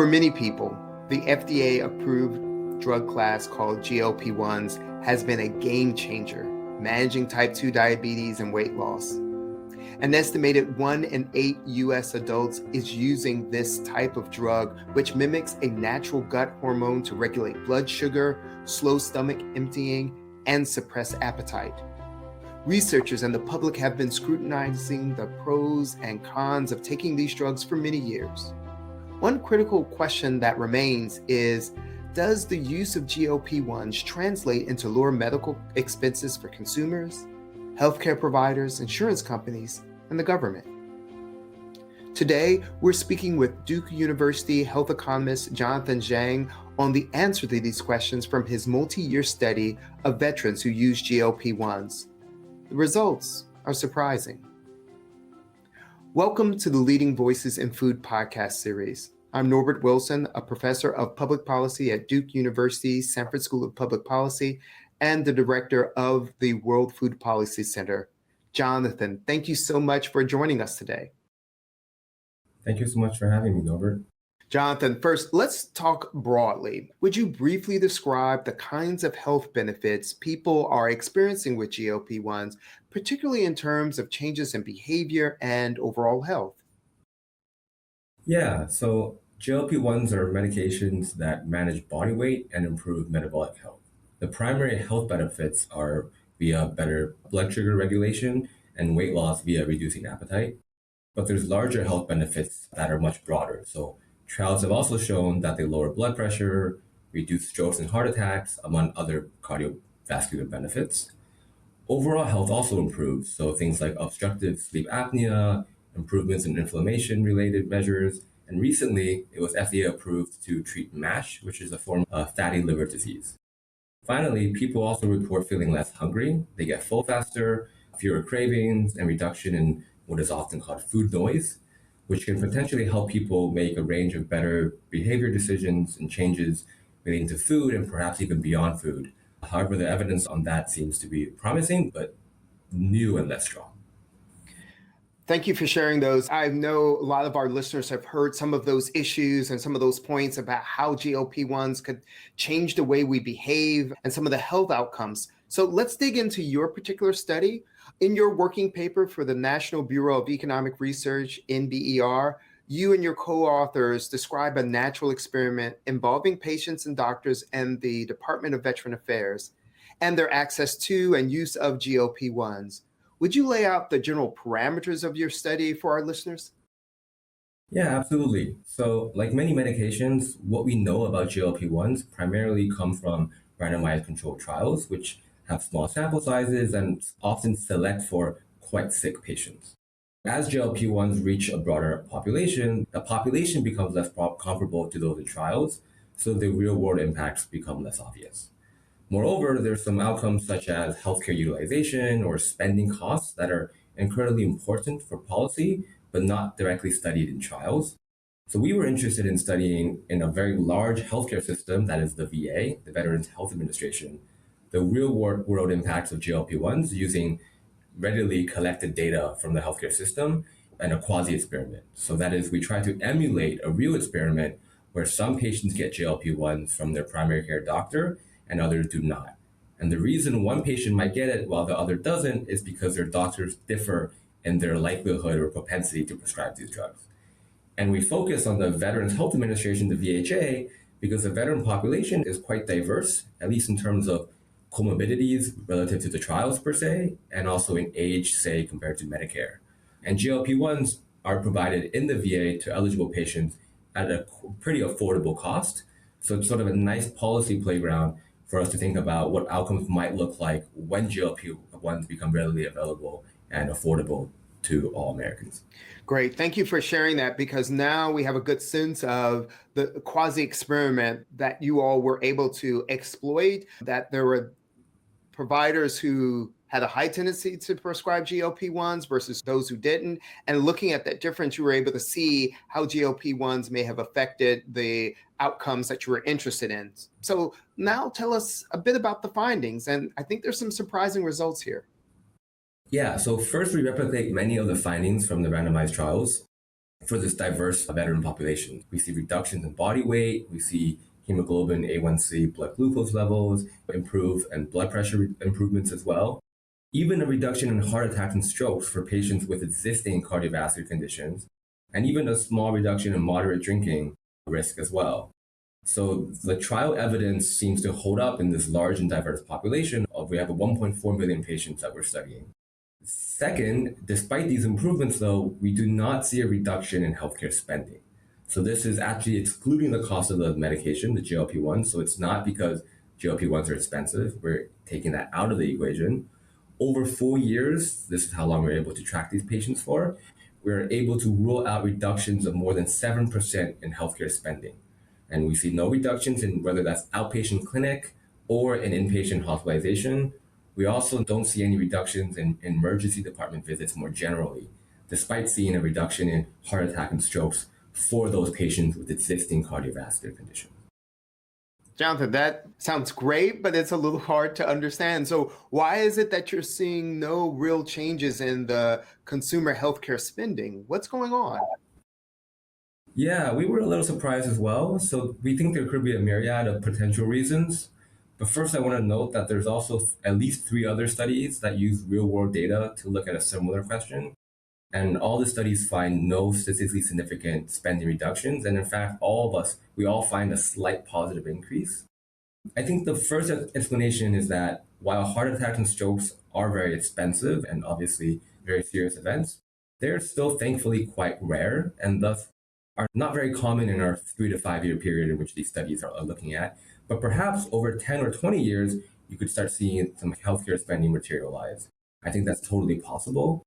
For many people, the FDA-approved drug class called GLP-1s has been a game changer, managing type 2 diabetes and weight loss. An estimated 1 in 8 US adults is using this type of drug, which mimics a natural gut hormone to regulate blood sugar, slow stomach emptying, and suppress appetite. Researchers and the public have been scrutinizing the pros and cons of taking these drugs for many years. One critical question that remains is, does the use of GLP-1s translate into lower medical expenses for consumers, healthcare providers, insurance companies, and the government? Today, we're speaking with Duke University health economist Jonathan Zhang on the answer to these questions from his multi-year study of veterans who use GLP-1s. The results are surprising. Welcome to the Leading Voices in Food podcast series. I'm Norbert Wilson, a professor of public policy at Duke University Sanford School of Public Policy and the director of the World Food Policy Center. Jonathan, thank you so much for joining us today. Thank you so much for having me, Norbert. Jonathan, first, let's talk broadly. Would you briefly describe the kinds of health benefits people are experiencing with GLP-1s, particularly in terms of changes in behavior and overall health? Yeah, so GLP-1s are medications that manage body weight and improve metabolic health. The primary health benefits are via better blood sugar regulation and weight loss via reducing appetite. But there's larger health benefits that are much broader. So trials have also shown that they lower blood pressure, reduce strokes and heart attacks, among other cardiovascular benefits. Overall health also improves. So things like obstructive sleep apnea, improvements in inflammation-related measures, and recently it was FDA approved to treat MASH, which is a form of fatty liver disease. Finally, people also report feeling less hungry. They get full faster, fewer cravings, and reduction in what is often called food noise, which can potentially help people make a range of better behavior decisions and changes relating to food and perhaps even beyond food. However, the evidence on that seems to be promising, but new and less strong. Thank you for sharing those. I know a lot of our listeners have heard some of those issues and some of those points about how GLP-1s could change the way we behave and some of the health outcomes. So let's dig into your particular study. In your working paper for the National Bureau of Economic Research, NBER, you and your co-authors describe a natural experiment involving patients and doctors and the Department of Veteran Affairs and their access to and use of GLP-1s. Would you lay out the general parameters of your study for our listeners? Yeah, absolutely. So like many medications, what we know about GLP-1s primarily come from randomized controlled trials, which have small sample sizes and often select for quite sick patients. As GLP-1s reach a broader population, the population becomes less comparable to those in trials, so the real-world impacts become less obvious. Moreover, there's some outcomes such as healthcare utilization or spending costs that are incredibly important for policy, but not directly studied in trials. So we were interested in studying in a very large healthcare system, that is the VA, the Veterans Health Administration, the real-world impacts of GLP-1s using readily collected data from the healthcare system and a quasi-experiment. So that is, we try to emulate a real experiment where some patients get GLP-1s from their primary care doctor and others do not. And the reason one patient might get it while the other doesn't is because their doctors differ in their likelihood or propensity to prescribe these drugs. And we focus on the Veterans Health Administration, the VHA, because the veteran population is quite diverse, at least in terms of comorbidities relative to the trials per se, and also in age, say, compared to Medicare. And GLP-1s are provided in the VA to eligible patients at a pretty affordable cost. So it's sort of a nice policy playground for us to think about what outcomes might look like when GLP-1s become readily available and affordable to all Americans. Great. Thank you for sharing that, because now we have a good sense of the quasi-experiment that you all were able to exploit, that there were providers who had a high tendency to prescribe GLP-1s versus those who didn't. And looking at that difference, you were able to see how GLP-1s may have affected the outcomes that you were interested in. So now tell us a bit about the findings. And I think there's some surprising results here. Yeah, so first we replicate many of the findings from the randomized trials. for this diverse veteran population. We see reductions in body weight, we see hemoglobin, A1C, blood glucose levels improve, and blood pressure improvements as well. Even a reduction in heart attacks and strokes for patients with existing cardiovascular conditions, and even a small reduction in moderate drinking risk as well. So the trial evidence seems to hold up in this large and diverse population of we have a 1.4 million patients that we're studying. Second, despite these improvements though, we do not see a reduction in healthcare spending. So this is actually excluding the cost of the medication, the GLP-1. So it's not because GLP-1s are expensive. We're taking that out of the equation. Over 4 years, this is how long we're able to track these patients for, we're able to rule out reductions of more than 7% in healthcare spending. And we see no reductions in whether that's outpatient clinic or in inpatient hospitalization. We also don't see any reductions in emergency department visits more generally, despite seeing a reduction in heart attack and strokes for those patients with existing cardiovascular conditions. Jonathan, that sounds great, but it's a little hard to understand. So why is it that you're seeing no real changes in the consumer healthcare spending? What's going on? Yeah, we were a little surprised as well. So we think there could be a myriad of potential reasons. But first, I want to note that there's also at least 3 other studies that use real world data to look at a similar question. And all the studies find no statistically significant spending reductions. And in fact, we all find a slight positive increase. I think the first explanation is that while heart attacks and strokes are very expensive and obviously very serious events, they're still thankfully quite rare and thus are not very common in our 3 to 5 year period in which these studies are looking at. But perhaps over 10 or 20 years, you could start seeing some healthcare spending materialize. I think that's totally possible.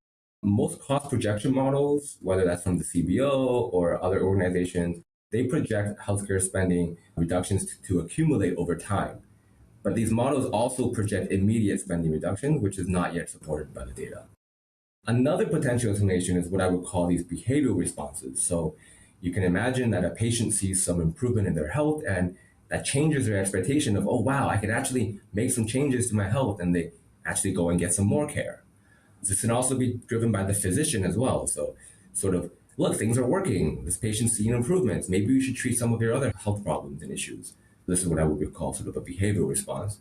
Most cost projection models, whether that's from the CBO or other organizations, they project healthcare spending reductions to accumulate over time. But these models also project immediate spending reduction, which is not yet supported by the data. Another potential explanation is what I would call these behavioral responses. So you can imagine that a patient sees some improvement in their health and that changes their expectation of, oh, wow, I can actually make some changes to my health, and they actually go and get some more care. This can also be driven by the physician as well. So sort of, look, things are working. This patient's seeing improvements. Maybe we should treat some of your other health problems and issues. This is what I would call sort of a behavioral response.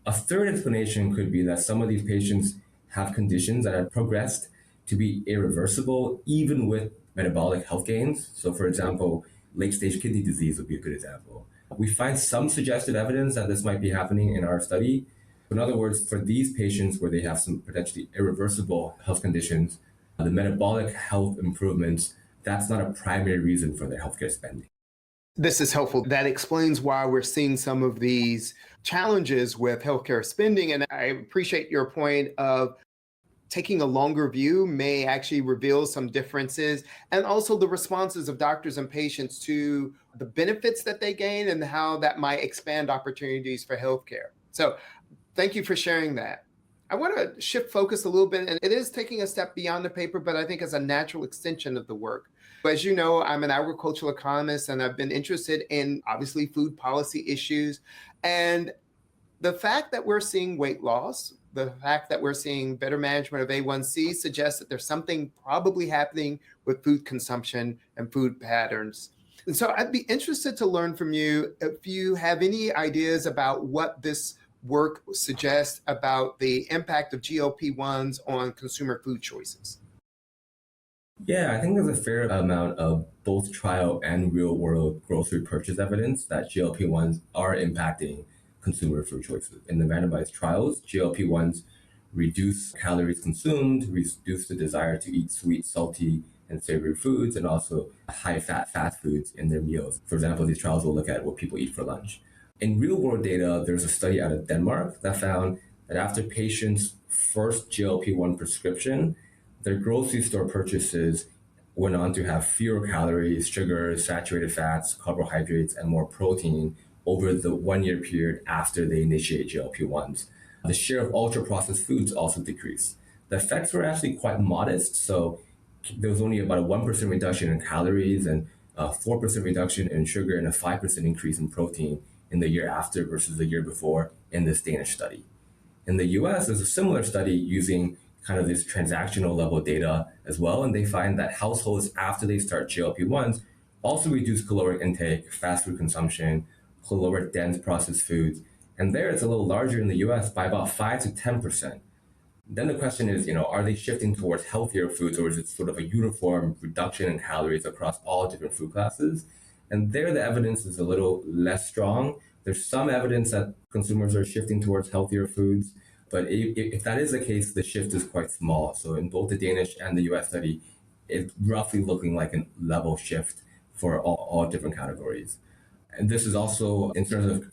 A third explanation could be that some of these patients have conditions that have progressed to be irreversible, even with metabolic health gains. So for example, late-stage kidney disease would be a good example. We find some suggested evidence that this might be happening in our study. In other words, for these patients where they have some potentially irreversible health conditions, the metabolic health improvements, that's not a primary reason for their healthcare spending. This is helpful. That explains why we're seeing some of these challenges with healthcare spending. And I appreciate your point of taking a longer view may actually reveal some differences, and also the responses of doctors and patients to the benefits that they gain and how that might expand opportunities for healthcare. So thank you for sharing that. I want to shift focus a little bit, and it is taking a step beyond the paper, but I think as a natural extension of the work. As you know, I'm an agricultural economist, and I've been interested in obviously food policy issues. And the fact that we're seeing weight loss, the fact that we're seeing better management of A1C suggests that there's something probably happening with food consumption and food patterns. And so I'd be interested to learn from you if you have any ideas about what this work suggests about the impact of GLP-1s on consumer food choices. Yeah, I think there's a fair amount of both trial and real world grocery purchase evidence that GLP-1s are impacting consumer food choices. In the randomized trials, GLP-1s reduce calories consumed, reduce the desire to eat sweet, salty, and savory foods, and also high-fat fast foods in their meals. For example, these trials will look at what people eat for lunch. In real-world data, there's a study out of Denmark that found that after patients' first GLP-1 prescription, their grocery store purchases went on to have fewer calories, sugars, saturated fats, carbohydrates, and more protein over the 1 year period after they initiate GLP-1s. The share of ultra-processed foods also decreased. The effects were actually quite modest, so there was only about a 1% reduction in calories and a 4% reduction in sugar and a 5% increase in protein in the year after versus the year before in this Danish study. In the US, there's a similar study using kind of this transactional level data as well. And they find that households, after they start GLP-1s, also reduce caloric intake, fast food consumption, caloric dense processed foods. And there it's a little larger in the US by about 5 to 10%. Then the question is, are they shifting towards healthier foods, or is it sort of a uniform reduction in calories across all different food classes? And there the evidence is a little less strong. There's some evidence that consumers are shifting towards healthier foods, but if that is the case, the shift is quite small. So in both the Danish and the US study, it's roughly looking like a level shift for all different categories. And this is also in terms of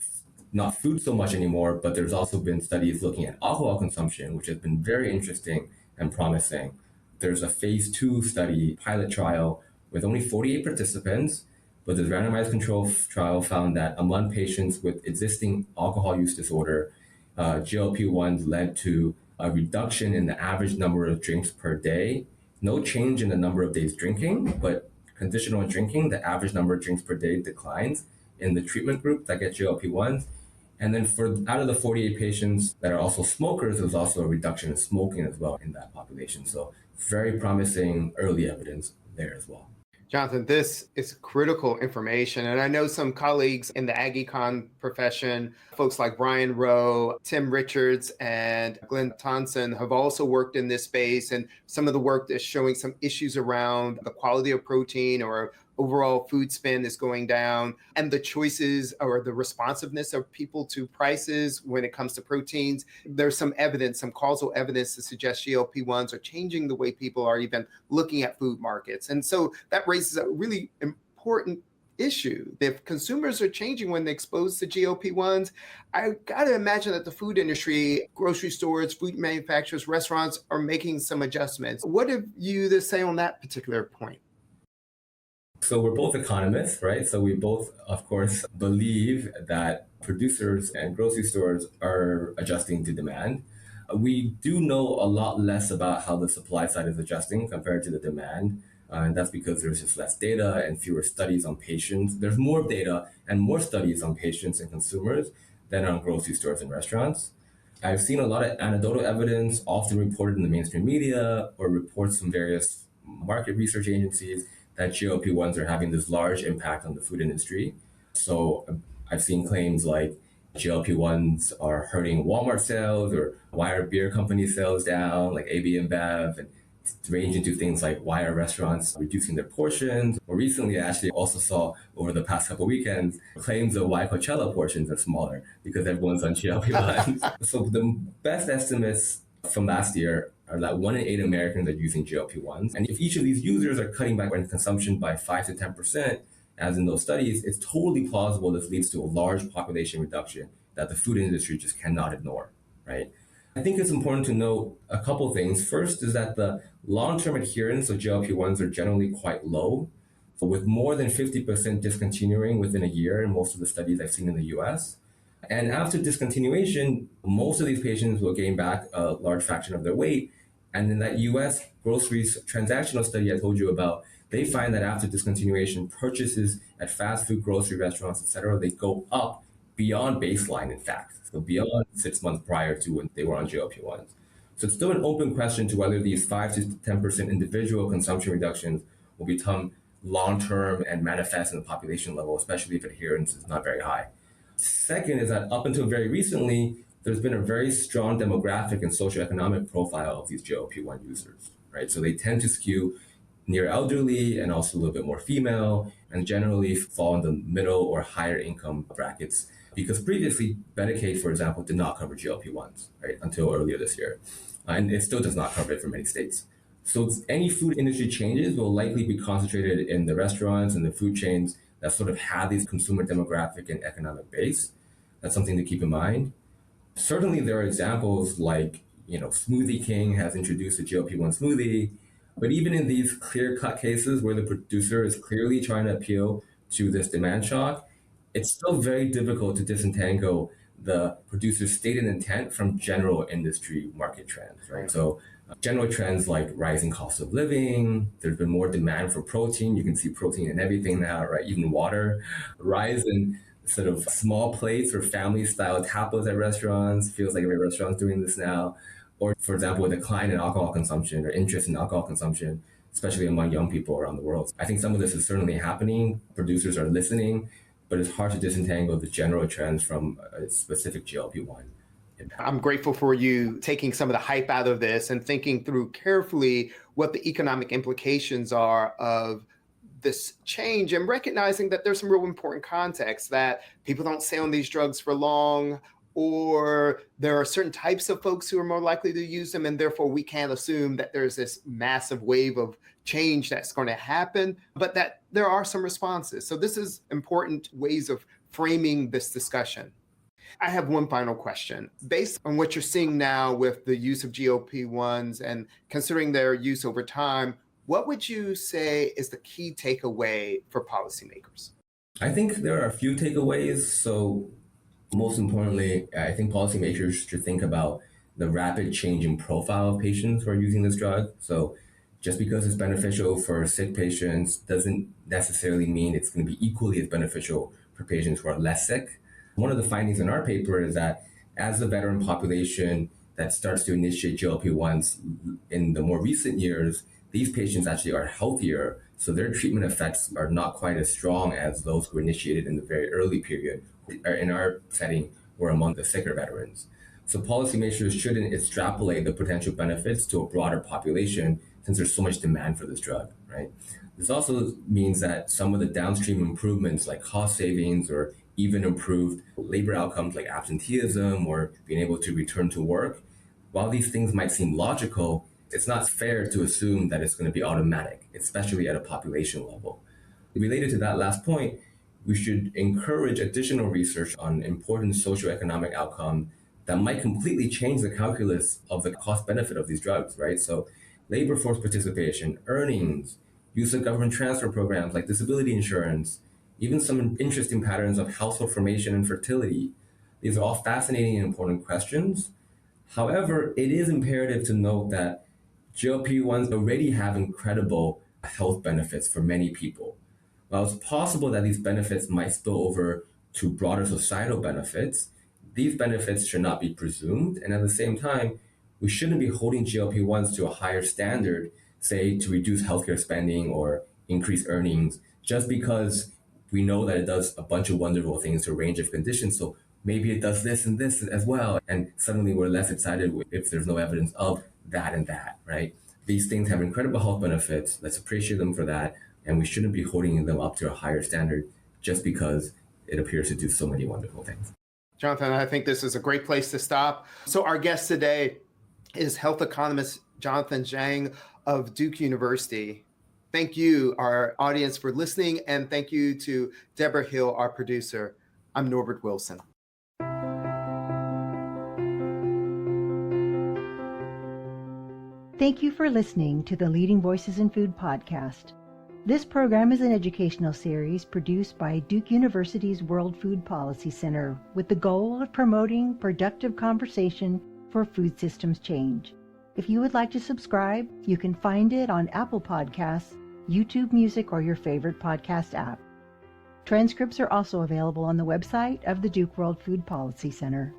not food so much anymore, but there's also been studies looking at alcohol consumption, which has been very interesting and promising. There's a phase 2 study, pilot trial, with only 48 participants, but the randomized control trial found that among patients with existing alcohol use disorder, GLP-1s led to a reduction in the average number of drinks per day. No change in the number of days drinking, but conditional on drinking, the average number of drinks per day declines in the treatment group that get GLP-1s. And then out of the 48 patients that are also smokers, there was also a reduction in smoking as well in that population. So very promising early evidence there as well. Jonathan, this is critical information. And I know some colleagues in the AgEcon profession, folks like Brian Rowe, Tim Richards, and Glenn Thompson have also worked in this space. And some of the work is showing some issues around the quality of protein or overall food spend is going down, and the choices or the responsiveness of people to prices when it comes to proteins. There's some evidence, some causal evidence to suggest GLP-1s are changing the way people are even looking at food markets. And so that raises a really important issue. If consumers are changing when they're exposed to GLP-1s, I got to imagine that the food industry, grocery stores, food manufacturers, restaurants are making some adjustments. What have you to say on that particular point? So we're both economists, right? So we both, of course, believe that producers and grocery stores are adjusting to demand. We do know a lot less about how the supply side is adjusting compared to the demand. And that's because there's just less data and fewer studies on patients. There's more data and more studies on patients and consumers than on grocery stores and restaurants. I've seen a lot of anecdotal evidence, often reported in the mainstream media or reports from various market research agencies, that GLP-1s are having this large impact on the food industry. So I've seen claims like GLP-1s are hurting Walmart sales, or why are beer company sales down, like AB InBev, and ranging to things like why are restaurants reducing their portions. Or recently, I actually also saw over the past couple of weekends claims of why Coachella portions are smaller because everyone's on GLP-1s. So the best estimates from last year are that 1 in 8 Americans are using GLP-1s. And if each of these users are cutting back on consumption by 5 to 10%, as in those studies, it's totally plausible this leads to a large population reduction that the food industry just cannot ignore, right? I think it's important to note a couple things. First is that the long-term adherence of GLP-1s are generally quite low, with more than 50% discontinuing within a year in most of the studies I've seen in the US. And after discontinuation, most of these patients will gain back a large fraction of their weight. And in that US groceries transactional study I told you about, they find that after discontinuation, purchases at fast food, grocery restaurants, et cetera, they go up beyond baseline, in fact. So beyond 6 months prior to when they were on GLP-1s. So it's still an open question to whether these 5 to 10% individual consumption reductions will become long-term and manifest in the population level, especially if adherence is not very high. Second is that up until very recently, there's been a very strong demographic and socioeconomic profile of these GLP-1 users, right? So they tend to skew near elderly and also a little bit more female, and generally fall in the middle or higher income brackets, because previously Medicaid, for example, did not cover GLP-1s, right, until earlier this year. And it still does not cover it for many states. So any food industry changes will likely be concentrated in the restaurants and the food chains that sort of have these consumer demographic and economic base. That's something to keep in mind. Certainly there are examples like, Smoothie King has introduced a GLP-1 smoothie, but even in these clear-cut cases where the producer is clearly trying to appeal to this demand shock, it's still very difficult to disentangle the producer's stated intent from general industry market trends, right? So general trends like rising cost of living, there's been more demand for protein. You can see protein in everything now, right? Even water. Rise in sort of small plates or family-style tapas at restaurants. Feels like every restaurant's doing this now. or, for example, a decline in alcohol consumption or interest in alcohol consumption, especially among young people around the world. I think some of this is certainly happening. Producers are listening, but it's hard to disentangle the general trends from a specific GLP-1 impact. I'm grateful for you taking some of the hype out of this and thinking through carefully what the economic implications are of this change, and recognizing that there's some real important context, that people don't stay on these drugs for long, or there are certain types of folks who are more likely to use them, and therefore we can't assume that there's this massive wave of change that's going to happen, but that there are some responses. So this is important ways of framing this discussion. I have one final question. Based on what you're seeing now with the use of GLP-1s and considering their use over time, what would you say is the key takeaway for policymakers? I think there are a few takeaways. So most importantly, I think policymakers should think about the rapid change in profile of patients who are using this drug. So just because it's beneficial for sick patients doesn't necessarily mean it's going to be equally as beneficial for patients who are less sick. One of the findings in our paper is that as the veteran population that starts to initiate GLP-1s in the more recent years, these patients actually are healthier, so their treatment effects are not quite as strong as those who were initiated in the very early period. In our setting, were among the sicker veterans. So policymakers shouldn't extrapolate the potential benefits to a broader population since there's so much demand for this drug, right? This also means that some of the downstream improvements like cost savings or even improved labor outcomes like absenteeism or being able to return to work, while these things might seem logical, it's not fair to assume that it's going to be automatic, especially at a population level. Related to that last point, we should encourage additional research on important socioeconomic outcome that might completely change the calculus of the cost benefit of these drugs, right? So labor force participation, earnings, use of government transfer programs like disability insurance, even some interesting patterns of household formation and fertility. These are all fascinating and important questions. However, it is imperative to note that GLP-1s already have incredible health benefits for many people. While it's possible that these benefits might spill over to broader societal benefits, these benefits should not be presumed. And at the same time, we shouldn't be holding GLP-1s to a higher standard, say to reduce healthcare spending or increase earnings, just because we know that it does a bunch of wonderful things to a range of conditions. So maybe it does this and this as well. And suddenly we're less excited if there's no evidence of that and that, right? These things have incredible health benefits. Let's appreciate them for that. And we shouldn't be holding them up to a higher standard just because it appears to do so many wonderful things. Jonathan, I think this is a great place to stop. So our guest today is health economist Jonathan Zhang of Duke University. Thank you, our audience, for listening, and thank you to Deborah Hill, our producer. I'm Norbert Wilson. Thank you for listening to the Leading Voices in Food podcast. This program is an educational series produced by Duke University's World Food Policy Center with the goal of promoting productive conversation for food systems change. If you would like to subscribe, you can find it on Apple Podcasts, YouTube Music, or your favorite podcast app. Transcripts are also available on the website of the Duke World Food Policy Center.